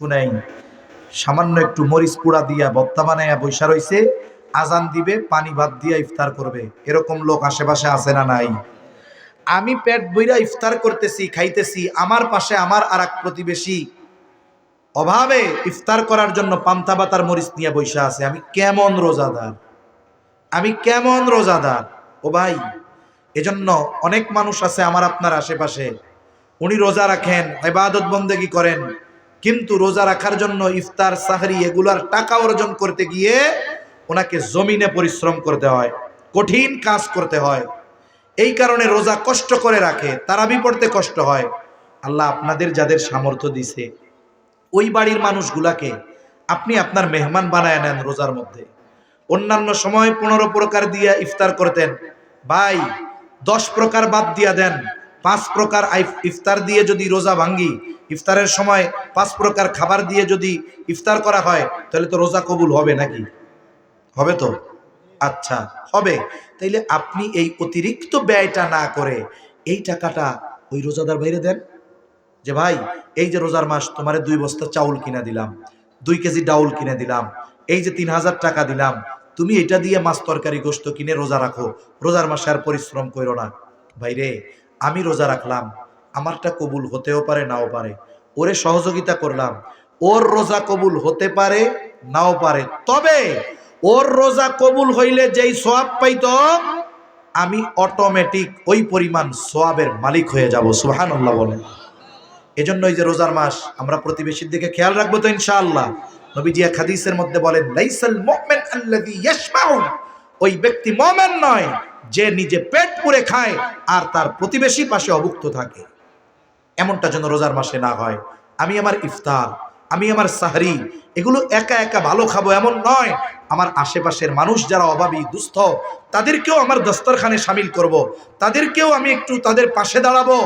নাই, সামান্য একটু মরিচ পোড়া দিয়া ভর্তা বানাইয়া বৈশা রইছে, আজান দিবে, পানি ভাত দিয়া ইফতার করবে। এরকম লোক আশেপাশে আছে না নাই? আমি পেট বইরা ইফতার করতেছি, খাইতেছি, আমার পাশে আমার আর এক প্রতিবেশী অভাবে ইফতার করার জন্য পান্তা বাতার মরিচ নিয়ে বৈশা আছে। আমি কেমন রোজাদার, আমি কেমন রোজাদার ও ভাই! এজন্য অনেক মানুষ আছে আমার আপনার আশেপাশে, উনি রোজা রাখেন, ইবাদত বন্দেগী করেন, কিন্তু রোজা রাখার জন্য ইফতার সাহরি এগুলার টাকা অর্জন করতে গিয়ে ওনাকে জমিনে পরিশ্রম করতে হয়, কঠিন কাজ করতে হয়। এই কারণে রোজা কষ্ট করে রাখে, তারাবি পড়তে কষ্ট হয়। আল্লাহ আপনাদের যাদের সামর্থ্য দিছে, ওই বাড়ির মানুষগুলাকে আপনি আপনার মেহমান বানায় নেন রোজার মধ্যে। অন্যান্য সময় 15 প্রকার দিয়ে ইফতার করতেন, ভাই 10 প্রকার বাদ দিয়া দেন, 5 প্রকার ইফতার দিয়ে যদি রোজা ভাঙ্গি, ইফতারের সময় 5 প্রকার খাবার দিয়ে যদি ইফতার করা হয়, তাহলে তো রোজা কবুল হবে নাকি? হবে তো? আচ্ছা, হবে। তাইলে আপনি এই অতিরিক্ত ব্যয়টা না করে এই টাকাটা ওই রোজাদার বাইরে দেন, যে ভাই এই যে রোজার মাস, তোমারে 2 বস্তা চাউল কিনে দিলাম, 2 কেজি ডাউল কিনে দিলাম, এই যে 3000 টাকা দিলাম, তুমি এটা দিয়ে মাছ তরকারি গোশত কিনে রোজা রাখো, রোজার মাসে আর পরিশ্রম করো না। ভাইরে, আমি রোজা রাখলাম, আমারটা কবুল হতেও পারে নাও পারে, ওরে সহযোগিতা করলাম, ওর রোজা কবুল হতে পারে নাও পারে, তবে ওর রোজা কবুল হইলে যেই সওয়াব পাইতো, আমি অটোমেটিক ওই পরিমাণ সওয়াবের মালিক হয়ে যাব। সুবহানাল্লাহ বলেন। এজন্য এই যে রোজার মাস, আমরা প্রতিবেশীর দিকে খেয়াল রাখবো তো ইনশাআল্লাহ। নবীজি এক হাদিসের মধ্যে বলেন, লাইসাল মুমিন আল্লাযী ইয়াশবাউ, ওই ব্যক্তি মুমিন নয় যে নিজে পেট পুরে খায় আর তার প্রতিবেশী পাশে অভুক্ত থাকে। এমনটা যেন রোজার মাসে না হয়। আমি আমার ইফতার, আমি আমার সাহরি এগুলো একা একা ভালো খাবো এমন নয়, আমার আশেপাশের মানুষ যারা অভাবী দুস্থ, তাদেরকেও আমার দস্তরখানে শামিল করব, তাদেরকেও আমি একটু তাদের পাশে দাঁড়াবো।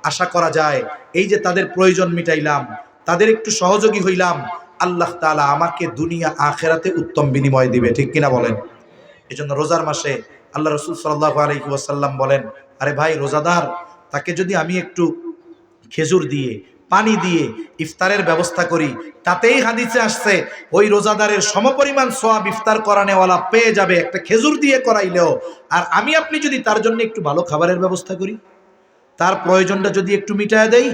আশা করা যায় এই যে তাদের প্রয়োজন মিটাইলাম, তাদের একটু সহযোগী হইলাম, আল্লাহ তাআলা আমাকে দুনিয়া আখেরাতে উত্তম বিনিময় দিবে। ঠিক কিনা বলেন? এজন্য রোজার মাসে আল্লাহ রাসূল সাল্লাল্লাহু আলাইহি ওয়াসাল্লাম বলেন, আরে ভাই রোজাদার, তাকে যদি আমি একটু খেজুর দিয়ে, পানি দিয়ে ইফতারের ব্যবস্থা করি, তাতেই হাদিসে আসছে ওই রোজাদারের সমপরিমাণ সওয়াব ইফতার করানেওয়ালা পেয়ে যাবে একটা খেজুর দিয়ে করাইলেও। আর আমি আপনি যদি তার জন্য একটু ভালো খাবারের ব্যবস্থা করি, তার প্রয়োজনটা যদি একটু মিটায় দেই,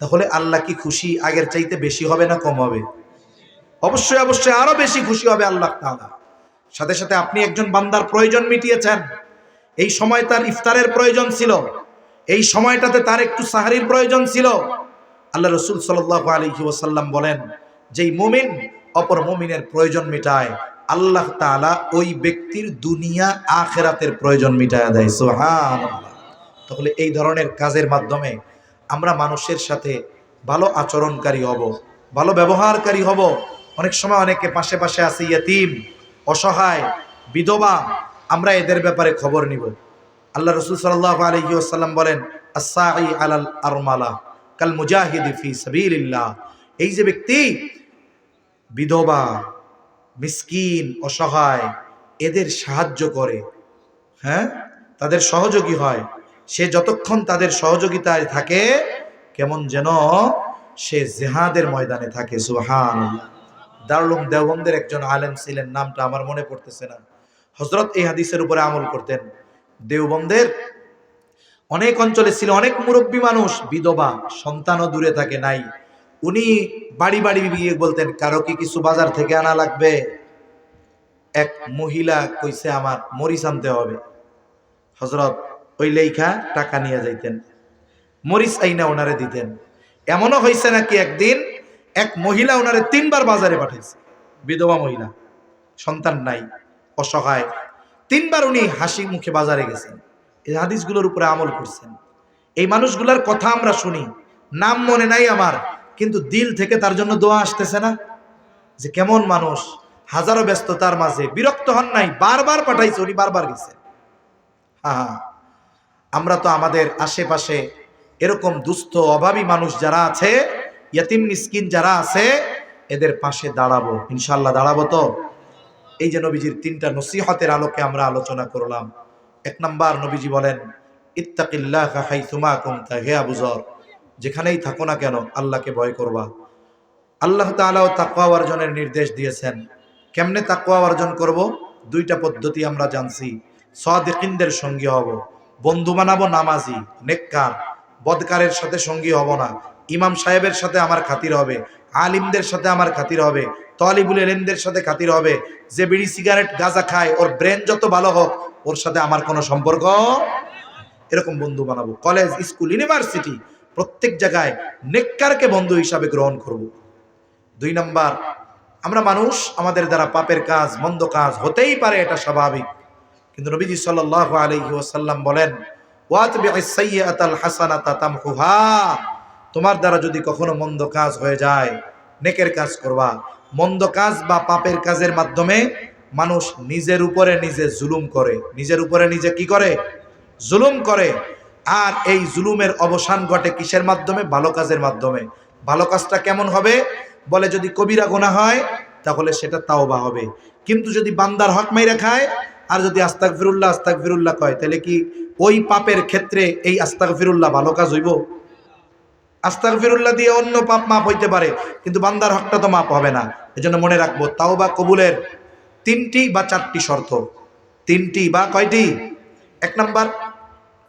তাহলে আল্লাহ কি খুশি আগের চাইতে বেশি হবে না কম হবে? অবশ্যই অবশ্যই আরো বেশি খুশি হবে আল্লাহ তাআলা। সাথে সাথে আপনি একজন বান্দার প্রয়োজন মিটিয়েছেন, এই সময় তার ইফতারের প্রয়োজন ছিল, এই সময়টাতে তার একটু সাহরির প্রয়োজন ছিল। আল্লাহ রাসূল সাল্লাল্লাহু আলাইহি ওয়াসাল্লাম বলেন, যেই মুমিন অপর মুমিনের প্রয়োজন মিটায়, আল্লাহ তাআলা ওই ব্যক্তির দুনিয়া আখিরাতের প্রয়োজন মিটায়া দেয়। সুবহানাল্লাহ। তাহলে এই ধরনের কাজের মাধ্যমে আমরা মানুষের সাথে ভালো আচরণকারী হব, ভালো ব্যবহারকারী হব। অনেক সময় অনেকে পাশে পাশে আছে ইয়েতিম, অসহায়, বিধবা, আমরা এদের ব্যাপারে খবর নিব। আল্লাহ রাসূল সাল্লাল্লাহু আলাইহি ওয়াসাল্লাম বলেন, আস-সাঈ আলাল আরমালা কাল মুজাহিদি ফি সাবিলিল্লাহ। এই যে ব্যক্তি বিধবা, মিসকিন, অসহায়, এদের সাহায্য করে, হ্যাঁ, তাদের সহযোগী হয়, সে যতক্ষণ তাদের সহযোগিতায় থাকে কেমন যেন সে জিহাদের ময়দানে থাকে। সুবহানাল্লাহ। দারুল উলুম দেওবন্দের একজন আলেম ছিলেন, নামটা আমার মনে পড়তেছে না, হযরত এই হাদিসের উপরে আমল করতেন। দেওবন্দের অনেক অঞ্চলে ছিল অনেক মুরব্বী মানুষ, বিধবা, সন্তানও দূরে থাকে নাই। উনি বাড়ি বাড়ি গিয়ে বলতেন, কারো কি কিছু বাজার থেকে আনা লাগবে? এক মহিলা কইছে আমার মরিচ আনতে হবে, হযরত ওই লেখা টাকা নিয়ে যাইতেন, মরিচ আইনা ওনারে দিতেন। এমনও হয়েছে নাকি একদিন এক মহিলা ওনারে 3 বার বাজারে পাঠাইছে, বিধবা মহিলা, সন্তান নাই, অসহায়, 3 বার উনি হাসি মুখে বাজারে গেছেন, এই হাদিসগুলোর উপরে আমল করছেন। এই মানুষগুলোর কথা আমরা শুনি, নাম মনে নাই আমার, কিন্তু দিল থেকে তার জন্য দোয়া আসতেছে না? যে কেমন মানুষ, হাজারো ব্যস্ততার মাঝে বিরক্ত হন নাই, বারবার পাঠাইছে, উনি বারবার গেছেন। হ্যাঁ, আমরা তো আমাদের আশেপাশে এরকম দুস্থ অভাবী মানুষ যারা আছে, ইয়েতিম মিসকিন যারা আছে, এদের পাশে দাঁড়াবো ইনশাআল্লাহ। দাঁড়াবো তো? এই যে নবীজির 3টা নসিহতের আলোকে আমরা আলোচনা করলাম। 1 নাম্বার, নবীজি বলেন, ইত্তাকিল্লাহা হাইসুমা কুনতা, হে আবু যর, যেখানেই থাকো না কেন আল্লাহকে ভয় করবা। আল্লাহ তাআলাও তাকওয়া অর্জনের নির্দেশ দিয়েছেন। কেমনে তাকওয়া অর্জন করব? দুইটা পদ্ধতি আমরা জানছি। সাদিকিনদের সঙ্গী হব, বন্ধু বানাবো নামাজি নেককার, বদকারের সাথে সঙ্গী হব না। ইমাম সাহেবের সাথে আমার খাতির হবে, আলিমদের সাথে আমার খাতির হবে, তালিবুল ইলমদের সাথে খাতির হবে। যে বিড়ি সিগারেট গাঁজা খায় ওর ব্রেন যত ভালো হোক, ওর সাথে আমার কোনো সম্পর্ক, এরকম বন্ধু বানাবো। কলেজ, স্কুল, ইউনিভার্সিটি প্রত্যেক জায়গায় নেককারকে বন্ধু হিসাবে গ্রহণ করব। 2 নাম্বার, আমরা মানুষ, আমাদের দ্বারা পাপের কাজ, মন্দ কাজ হতেই পারে, এটা স্বাভাবিক। কিন্তু নবীজি সাল্লাল্লাহু আলাইহি ওয়াসাল্লাম বলেন, ওয়াতবি'is সাইয়্যাতাল হাসানাতা তামহুহা, তোমার দ্বারা যদি কখনো মন্দ কাজ হয়ে যায়, নেকের কাজ করবা। মন্দ কাজ বা পাপের কাজের মাধ্যমে মানুষ নিজের উপরে নিজে জুলুম করে, নিজের উপরে নিজে কি করে? জুলুম করে। আর এই জুলুমের অবসান ঘটে কিসের মাধ্যমে? ভালো কাজের মাধ্যমে। ভালো কাজটা কেমন হবে? বলে যদি কবিরা গুনাহ হয় তাহলে সেটা তাওবা হবে, কিন্তু যদি বান্দার হক মাইরা খায় আর যদি আস্তাগফিরুল্লাহ আস্তাগফিরুল্লাহ কয়, তাহলে কি ওই পাপের ক্ষেত্রে এই আস্তাগফিরুল্লাহ ভালো কাজ হইব? আস্তাগফিরুল্লাহ দিয়ে অন্য পাপ মাপ হইতে পারে, কিন্তু বান্দার হকটা তো মাপ হবে না। এজন্য মনে রাখবো, তাওবা কবুলের 3টি বা 4টি শর্ত। 3টি বা কয়টি? 1 নাম্বার,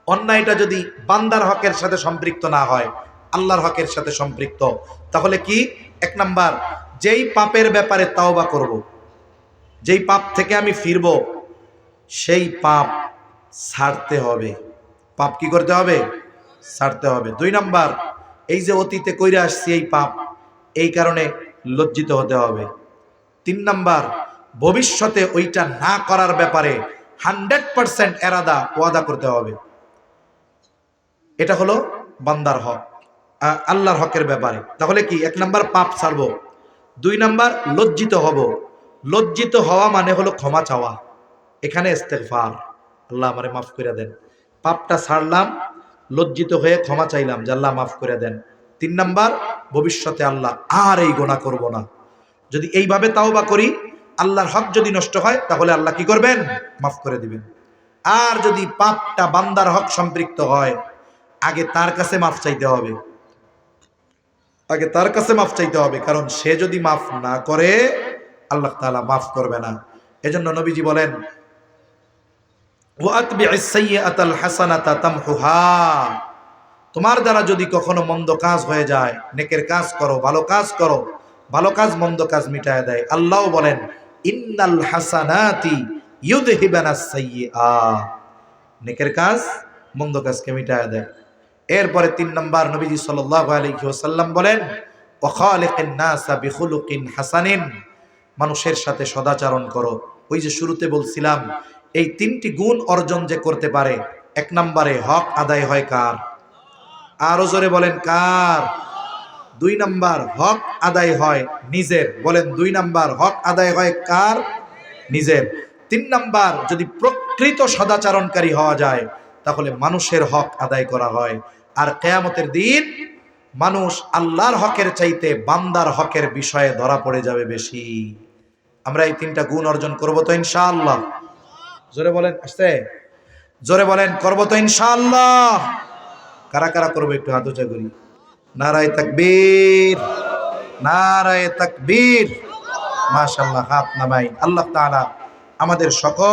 অন্যায়টা যদি বান্দার হকের সাথে সম্পৃক্ত না হয়, আল্লাহর হকের সাথে সম্পৃক্ত, তাহলে কি? 1 নাম্বার, যেই পাপের ব্যাপারে তাওবা করব, যেই পাপ থেকে আমি ফিরব, সেই পাপ ছাড়তে হবে। পাপ কি করতে হবে? ছাড়তে হবে। 2 নাম্বার, এই যে অতীতে কইরা আসছি এই পাপ, এই কারণে লজ্জিত হতে হবে। 3 নাম্বার, ভবিষ্যতে ওইটা না করার ব্যাপারে 100% এরাদা, ওয়াদা করতে হবে। এটা হলো বান্দার হক, আল্লাহর হকের ব্যাপারে। তাহলে কি? 1 নাম্বার পাপ ছাড়বো, 2 নাম্বার লজ্জিত হব। লজ্জিত হওয়া মানে হলো ক্ষমা চাওয়া। এখানে ইস্তেগফার, আল্লাহ আমারে মাফ করে দেন। পাপটা ছাড়লাম, লজ্জিত হয়ে ক্ষমা চাইলাম যে আল্লাহ মাফ করে দেন। 3 নাম্বার, ভবিষ্যতে আল্লাহ আর এই গুনাহ করব না। যদি এইভাবে তাওবা করি, আল্লাহর হক যদি নষ্ট হয় তাহলে আল্লাহ কি করবেন? মাফ করে দিবেন। আর যদি পাপটা বান্দার হক সম্পৃক্ত হয়, আগে তার কাছে মাফ চাইতে হবে, আগে তার কাছে মাফ চাইতে হবে, কারণ সে যদি মাফ না করে আল্লাহ তাআলা মাফ করবে না। এজন্য নবীজি বলেন, ওয়াতবি'is সাইয়্যাতাল হাসানাতা তামহুহা, তোমার দ্বারা যদি কখনো মন্দ কাজ হয়ে যায়, নেকের কাজ করো, ভালো কাজ করো, ভালো কাজ মন্দ কাজ মিটায় দেয়। আল্লাহও বলেন, ইন্নাল হাসানাতি ইউযহিবানাস সাইয়্যাত, নেকের কাজ মন্দ কাজকে মিটায় দেয়। এরপরে 3 নাম্বার, নবীজি সাল্লাল্লাহু আলাইহি ওয়াসাল্লাম বলেন, ওয়া খালিকিন নাসা বিখুলুকিন হাসানিন, মানুষের সাথে সদাচরণ করো। ওই যে শুরুতে বলছিলাম, এই 3টি গুণ অর্জন যে করতে পারে, 1 নম্বরে হক আদায় হয় কার? আরো জোরে বলেন, কার? 2 নাম্বার, হক আদায় হয় নিজের। বলেন, 2 নাম্বার, হক আদায় হয় কার? নিজের। 3 নাম্বার, যদি প্রকৃত সদাচরণকারী হওয়া যায় তাহলে মানুষের হক আদায় করা হয়। আর কিয়ামতের দিন মানুষ আল্লাহর হকের চাইতে বান্দার হকের বিষয়ে ধরা পড়ে যাবে বেশি। আমরা এই 3টা গুণ অর্জন করব তো ইনশাআল্লাহ? জোরে বলেন, আসছে? জোরে বলেন, করব তো ইনশাআল্লাহ? কারা কারা করবে একটু হাত উঁচা করি। নারায়ে তাকবীর, নারায়ে তাকবীর। মাশাআল্লাহ, হাত নামাই। আল্লাহ তাআলা আমাদের সকল